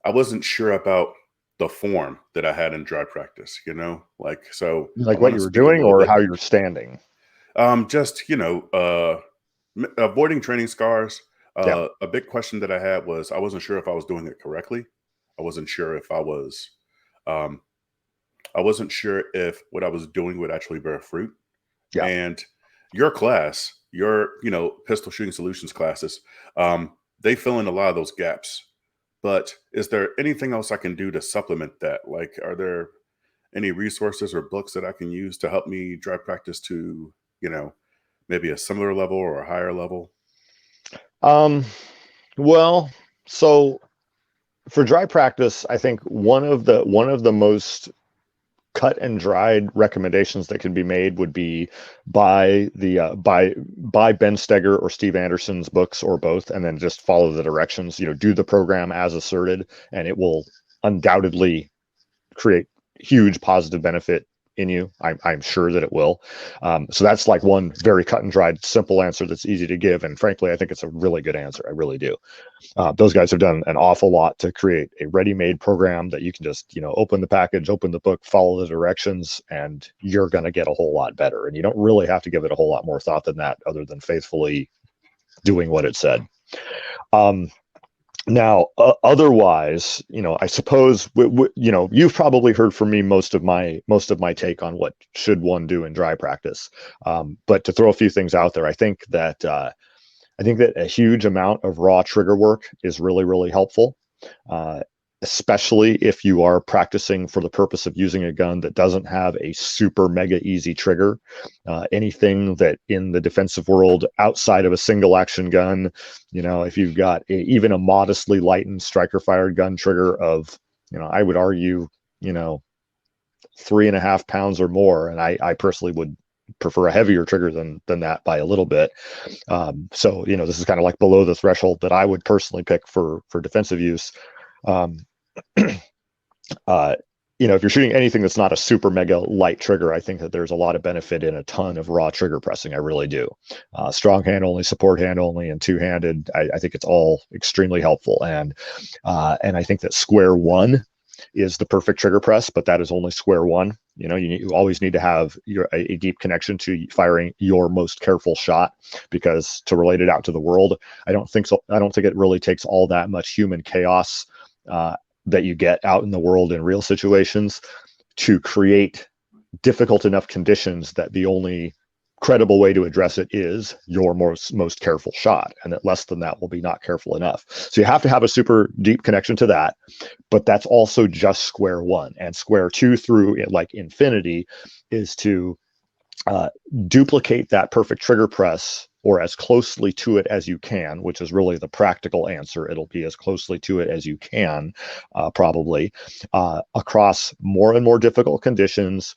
I wasn't sure about the form that I had in dry practice, like, so I Like what want you to were speak a doing little or bit. how you're standing? Just, avoiding training scars. Yeah. A big question that I had was I wasn't sure if I was doing it correctly. I wasn't sure if um, I wasn't sure if what I was doing would actually bear fruit. Yeah. And your class, pistol shooting solutions classes, they fill in a lot of those gaps. But is there anything else I can do to supplement that? Like, are there any resources or books that I can use to help me drive practice to, you know, maybe a similar level or a higher level? Um, well, so for dry practice, I think one of the most cut and dried recommendations that can be made would be buy Ben Steger or Steve Anderson's books or both, and then just follow the directions. Do the program as asserted, and it will undoubtedly create huge positive benefit in you. I'm sure that it will. So that's like one very cut and dried, simple answer that's easy to give. And frankly, I think it's a really good answer. I really do. Those guys have done an awful lot to create a ready-made program that you can just, open the package, open the book, follow the directions, and you're going to get a whole lot better. And you don't really have to give it a whole lot more thought than that, other than faithfully doing what it said. Now, otherwise, I suppose you've probably heard from me most of my take on what should one do in dry practice. But to throw a few things out there, I think that a huge amount of raw trigger work is really, really helpful, especially if you are practicing for the purpose of using a gun that doesn't have a super mega easy trigger. Anything that in the defensive world outside of a single action gun, if you've got even a modestly lightened striker fired gun trigger of, I would argue, 3.5 pounds or more, and I personally would prefer a heavier trigger than that by a little bit. So this is kind of like below the threshold that I would personally pick for defensive use. If you're shooting anything that's not a super mega light trigger, I think that there's a lot of benefit in a ton of raw trigger pressing. I really do. Strong hand only, support hand only, and two-handed. I think it's all extremely helpful, and I think that square one is the perfect trigger press, but that is only square one. You always need to have a deep connection to firing your most careful shot, because to relate it out to the world, I don't think it really takes all that much human chaos that you get out in the world in real situations to create difficult enough conditions that the only credible way to address it is your most careful shot, and that less than that will be not careful enough. So you have to have a super deep connection to that, but that's also just square one. And square two through like infinity is to duplicate that perfect trigger press, or as closely to it as you can, which is really the practical answer. It'll be as closely to it as you can, probably, across more and more difficult conditions,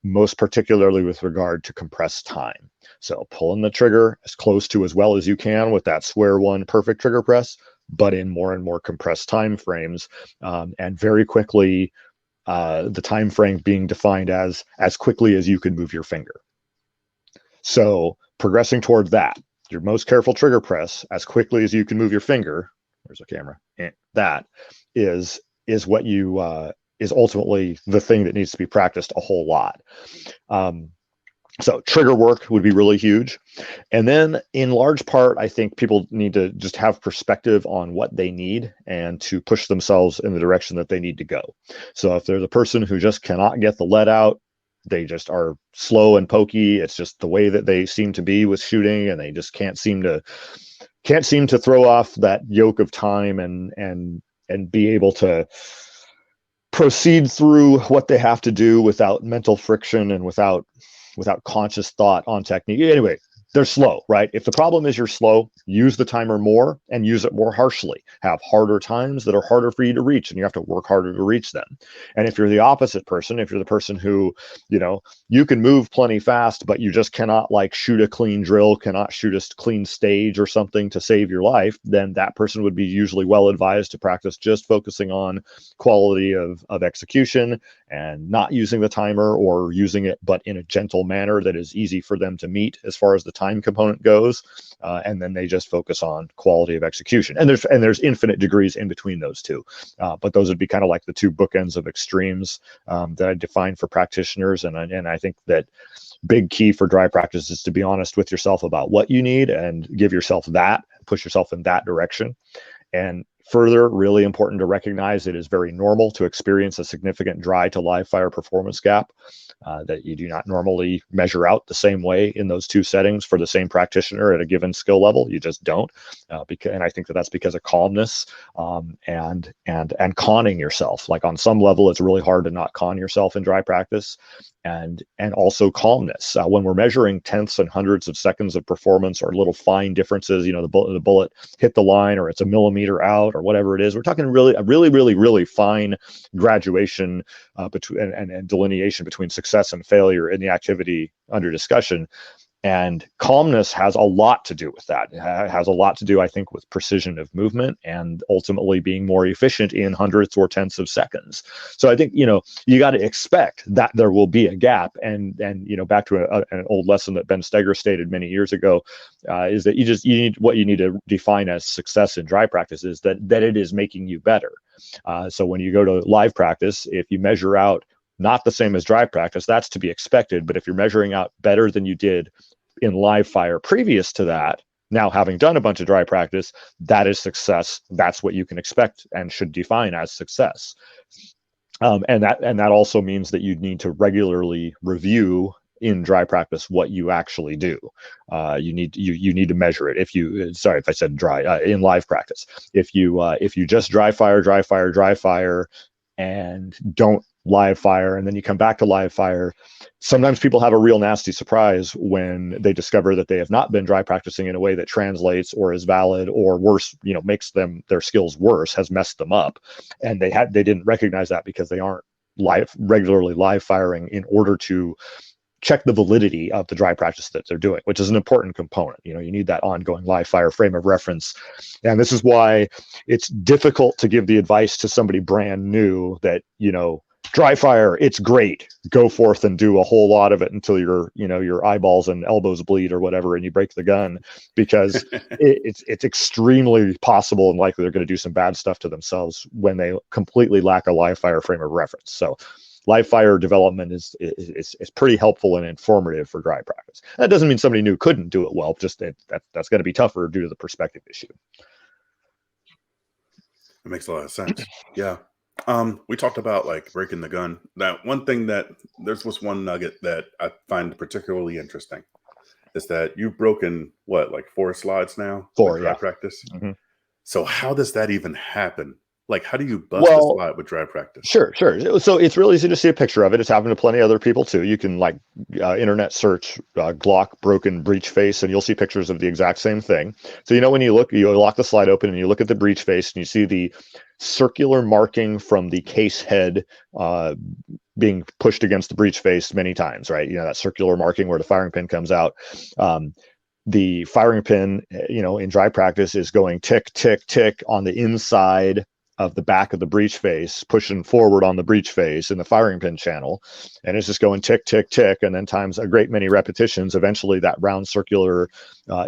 most particularly with regard to compressed time. So pulling the trigger as close to as well as you can with that square one perfect trigger press, but in more and more compressed time frames, and very quickly, the time frame being defined as quickly as you can move your finger. So progressing toward that, your most careful trigger press as quickly as you can move your finger. There's a camera. That is what you is ultimately the thing that needs to be practiced a whole lot. So trigger work would be really huge. And then in large part, I think people need to just have perspective on what they need and to push themselves in the direction that they need to go. So if there's a person who just cannot get the lead out, they just are slow and pokey, it's just the way that they seem to be with shooting, and they just can't seem to throw off that yoke of time and be able to proceed through what they have to do without mental friction and without conscious thought on technique. Anyway, they're slow, right? If the problem is you're slow, use the timer more and use it more harshly. Have harder times that are harder for you to reach, and you have to work harder to reach them. And if you're the opposite person, if you're the person who, you can move plenty fast, but you just cannot like shoot a clean drill, cannot shoot a clean stage or something to save your life, then that person would be usually well advised to practice just focusing on quality of execution and not using the timer, or using it but in a gentle manner that is easy for them to meet as far as the time time component goes, and then they just focus on quality of execution. And there's infinite degrees in between those two, but those would be kind of like the two bookends of extremes that I define for practitioners. And I think that big key for dry practice is to be honest with yourself about what you need and give yourself that, push yourself in that direction. And further, really important to recognize it is very normal to experience a significant dry to live fire performance gap that you do not normally measure out the same way in those two settings for the same practitioner at a given skill level. You just don't, and I think that that's because of calmness and conning yourself. Like on some level, it's really hard to not con yourself in dry practice, and also calmness. When we're measuring tenths and hundreds of seconds of performance or little fine differences, the bullet hit the line or it's a millimeter out or whatever it is, we're talking really fine graduation between and delineation between success and failure in the activity under discussion. And calmness has a lot to do with that. It has a lot to do, I think, with precision of movement and ultimately being more efficient in hundredths or tenths of seconds. So I think, you got to expect that there will be a gap. And back to an old lesson that Ben Steger stated many years ago, is that you need to define as success in dry practice is that it is making you better. So when you go to live practice, if you measure out not the same as dry practice, that's to be expected. But if you're measuring out better than you did in live fire previous to that, now having done a bunch of dry practice, that is success. That's what you can expect and should define as success. And that also means that you need to regularly review in dry practice what you actually do. You need to measure it. Sorry if I said dry, in live practice, if you just dry fire and don't live fire, and then you come back to live fire, sometimes people have a real nasty surprise when they discover that they have not been dry practicing in a way that translates or is valid, or worse, makes their skills worse, has messed them up, and they didn't recognize that because they aren't regularly live firing in order to check the validity of the dry practice that they're doing, which is an important component. You need that ongoing live fire frame of reference. And this is why it's difficult to give the advice to somebody brand new that, dry fire, it's great. Go forth and do a whole lot of it until your eyeballs and elbows bleed or whatever, and you break the gun, because it's extremely possible and likely they're going to do some bad stuff to themselves when they completely lack a live fire frame of reference. So live fire development is pretty helpful and informative for dry practice. That doesn't mean somebody new couldn't do it well, just that's going to be tougher due to the perspective issue. It makes a lot of sense. Yeah. We talked about like breaking the gun. Now, one thing was one nugget that I find particularly interesting is that you've broken like 4 slides now? 4, dry yeah. practice. Mm-hmm. So how does that even happen? Like, how do you bust a slide with dry practice? Sure. So it's really easy to see a picture of it. It's happened to plenty of other people too. You can internet search Glock broken breech face, and you'll see pictures of the exact same thing. So when you lock the slide open and you look at the breech face, and you see the circular marking from the case head being pushed against the breech face many times, right? That circular marking where the firing pin comes out. The firing pin, in dry practice is going tick, tick, tick on the inside of the back of the breech face, pushing forward on the breech face in the firing pin channel. And it's just going tick, tick, tick. And then times a great many repetitions, eventually that round circular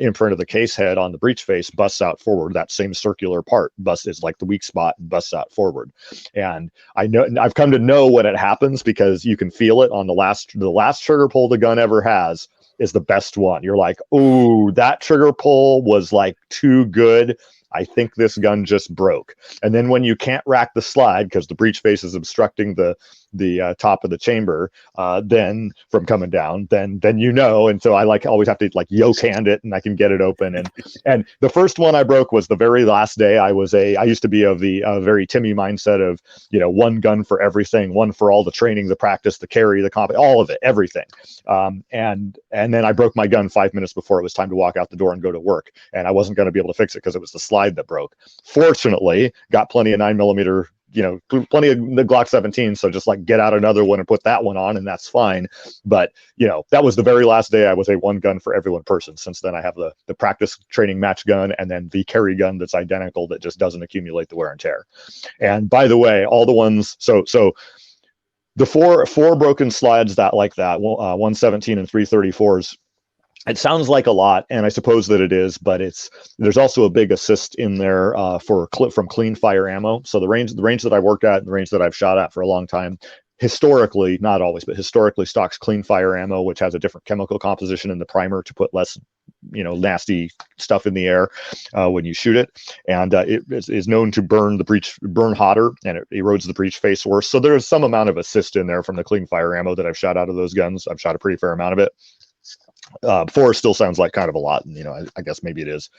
imprint of the case head on the breech face busts out forward. That same circular part is like the weak spot and busts out forward. And I've come to know when it happens because you can feel it on the last trigger pull the gun ever has is the best one. You're like, oh, that trigger pull was like too good. I think this gun just broke. And then when you can't rack the slide because the breech face is obstructing the top of the chamber, then from coming down, then and so I always have to yoke hand it, and I can get it open. And the first one I broke was the very last day. I used to be of the very Timmy mindset of one gun for everything, one for all the training, the practice, the carry, the comp, all of it, everything. And then I broke my gun 5 minutes before it was time to walk out the door and go to work, and I wasn't going to be able to fix it because it was the slide that broke. Fortunately, got plenty of 9mm, plenty of the Glock 17. So just get out another one and put that one on, and that's fine. But that was the very last day I was a one gun for everyone person. Since then, I have the practice training match gun, and then the carry gun that's identical that just doesn't accumulate the wear and tear. And by the way, all the ones so the four broken slides that 117 and 334s. It sounds like a lot, and I suppose that it is, but there's also a big assist in there from clean fire ammo. So the range that I work at and the range that I've shot at for a long time, historically, not always, but historically stocks clean fire ammo, which has a different chemical composition in the primer to put less, nasty stuff in the air when you shoot it, and it is known to burn hotter, and it erodes the breech face worse. So there's some amount of assist in there from the clean fire ammo that I've shot out of those guns. I've shot a pretty fair amount of it. Four still sounds like kind of a lot, and I guess maybe it is.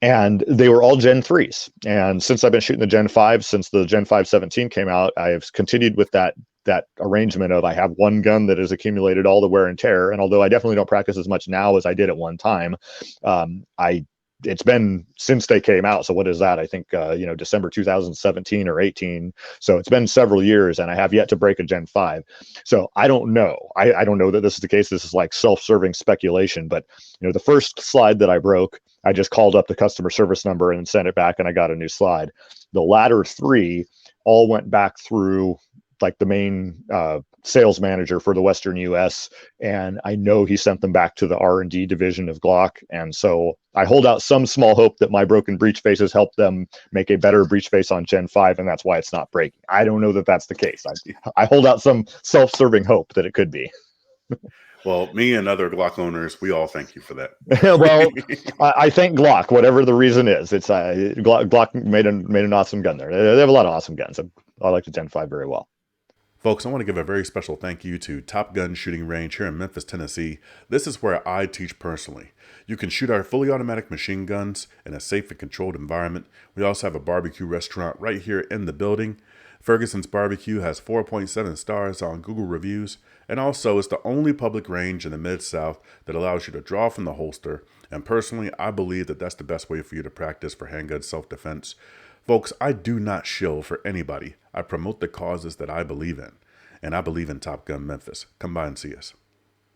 And they were all Gen 3s. And since I've been shooting the Gen 5, since the Gen 5 17 came out, I have continued with that arrangement of, I have one gun that has accumulated all the wear and tear. And although I definitely don't practice as much now as I did at one time, it's been since they came out. So what is that? I think, December 2017 or 18. So it's been several years, and I have yet to break a Gen 5. So I don't know. I don't know that this is the case. This is like self-serving speculation. But, the first slide that I broke, I just called up the customer service number and sent it back, and I got a new slide. The latter three all went back through like the main sales manager for the Western US. And I know he sent them back to the R&D division of Glock. And so I hold out some small hope that my broken breech faces help them make a better breech face on Gen 5. And that's why it's not breaking. I don't know that that's the case. I hold out some self-serving hope that it could be. Well, me and other Glock owners, we all thank you for that. Well, I thank Glock, whatever the reason is. It's Glock made an awesome gun there. They have a lot of awesome guns. I like the Gen 5 very well. Folks, I want to give a very special thank you to Top Gun Shooting Range here in Memphis, Tennessee. This is where I teach personally. You can shoot our fully automatic machine guns in a safe and controlled environment. We also have a barbecue restaurant right here in the building. Ferguson's Barbecue has 4.7 stars on Google reviews, and also it's the only public range in the Mid-South that allows you to draw from the holster. And personally, I believe that that's the best way for you to practice for handgun self-defense. Folks, I do not shill for anybody. I promote the causes that I believe in, and I believe in Top Gun Memphis. Come by and see us.